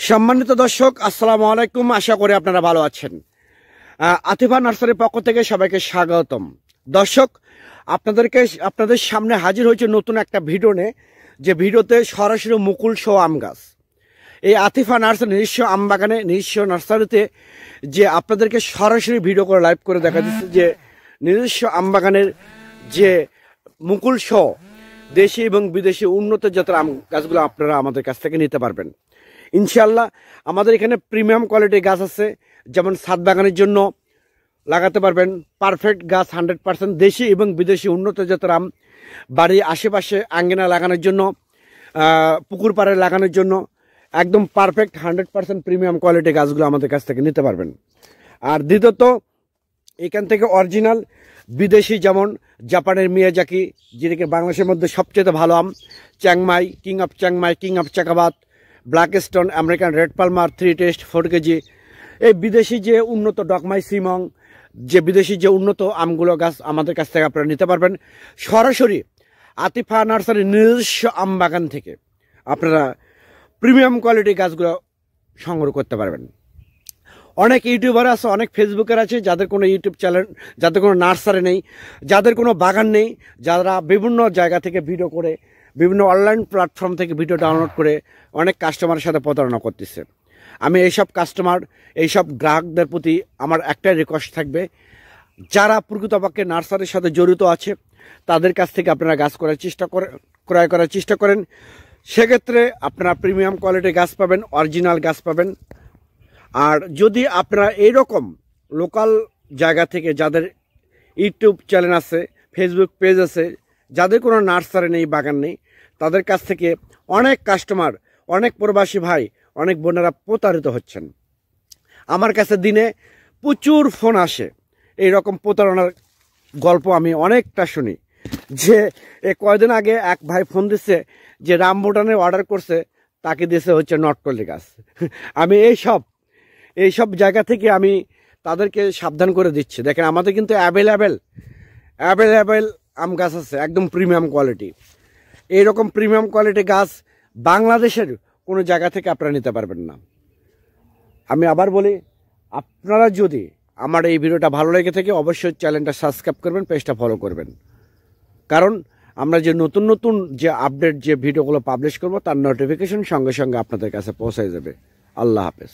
সম্মানিত দর্শক, আসসালামু আলাইকুম। আশা করি আপনারা ভালো আছেন। আতিফা নার্সারির পক্ষ থেকে সবাইকে স্বাগতম। দর্শক, আপনাদের সামনে হাজির হয়েছে নতুন একটা ভিডিও নিয়ে, যে ভিডিওতে সরাসরি মুকুল সহ আম গাছ, এই আতিফা নার্সারি নিজস্ব আম বাগানে, নিজস্ব নার্সারিতে যে আপনাদেরকে সরাসরি ভিডিও করে লাইভ করে দেখা দিচ্ছে যে নিজস্ব আম বাগানের যে মুকুল সহ দেশি এবং বিদেশি উন্নত জাতের আম গাছগুলো আপনারা আমাদের কাছ থেকে নিতে পারবেন ইনশাল্লাহ। আমাদের এখানে প্রিমিয়াম কোয়ালিটির গাছ আছে, যেমন ছাদ বাগানের জন্য লাগাতে পারবেন পারফেক্ট গাছ, 100% দেশি এবং বিদেশি উন্নত জাতের আম। বাড়ির আশেপাশে আঙ্গিনা লাগানোর জন্য, পুকুর পাড়ে লাগানোর জন্য একদম পারফেক্ট 100% প্রিমিয়াম কোয়ালিটির গাছগুলো আমাদের কাছ থেকে নিতে পারবেন। আর দ্বিতীয়ত, এখান থেকে অরিজিনাল বিদেশি, যেমন জাপানের মিয়াজাকি, যেটাকে বাংলাদেশের মধ্যে সবচেয়ে ভালো আম, Chiang Mai, king of Chakapat, black stone, American red palmer, 3 টেস্ট 4 কেজি, এই বিদেশি যে উন্নত ডকমাই সিমং, যে বিদেশি যে উন্নত আমগুলো গাছ আমাদের কাছ থেকে আপনারা নিতে পারবেন সরাসরি আতিফা নার্সারির নিজস্ব আম বাগান থেকে। আপনারা প্রিমিয়াম কোয়ালিটি গাছগুলো সংগ্রহ করতে পারবেন। অনেক ইউটিউবার আছে, অনেক ফেসবুকার আছে, যাদের কোনো ইউটিউব চ্যানেল, যাদের কোনো নার্সারি নেই, যাদের কোনো বাগান নেই, যারা বিভিন্ন জায়গা থেকে ভিডিও করে, বিভিন্ন অনলাইন প্ল্যাটফর্ম থেকে ভিডিও ডাউনলোড করে অনেক কাস্টমারের সাথে প্রতারণা করতেছে। আমি এইসব গ্রাহকদের প্রতি আমার একটাই রিকোয়েস্ট থাকবে, যারা প্রকৃতপক্ষে নার্সারির সাথে জড়িত আছে তাদের কাছ থেকে আপনারা গাছ ক্রয় করার চেষ্টা করেন। সেক্ষেত্রে আপনারা প্রিমিয়াম কোয়ালিটির গাছ পাবেন, অরিজিনাল গাছ পাবেন। আর যদি আপনারা এইরকম লোকাল জায়গা থেকে, যাদের ইউটিউব চ্যানেল আছে, ফেসবুক পেজ আছে, যাদের কোনো নার্সারি নেই, বাগান নেই, তাদের কাছ থেকে অনেক কাস্টমার, অনেক প্রবাসী ভাই, অনেক বোনেরা প্রতারিত হচ্ছেন। আমার কাছে দিনে প্রচুর ফোন আসে, এই রকম প্রতারণার গল্প আমি অনেকটা শুনি। যে কয়দিন আগে এক ভাই ফোন দিচ্ছে যে রামবুটানের অর্ডার করছে, তাকে দিয়েছে হচ্ছে নটকলি গাছ। আমি এইসব জায়গা থেকে আমি তাদেরকে সাবধান করে দিচ্ছি। দেখেন, আমাদের কিন্তু অ্যাভেলেবেল আম গাছ আছে, একদম প্রিমিয়াম কোয়ালিটি। এইরকম প্রিমিয়াম কোয়ালিটি গাছ বাংলাদেশের কোনো জায়গা থেকে আপনারা নিতে পারবেন না। আমি আবার বলি, আপনারা যদি আমার এই ভিডিওটা ভালো লেগে থাকে, অবশ্যই চ্যানেলটা সাবস্ক্রাইব করবেন, পেজটা ফলো করবেন। কারণ আমরা যে নতুন যে আপডেট, যে ভিডিওগুলো পাবলিশ করব, তার নোটিফিকেশন সঙ্গে সঙ্গে আপনাদের কাছে পৌঁছে যাবে। আল্লাহ হাফেজ।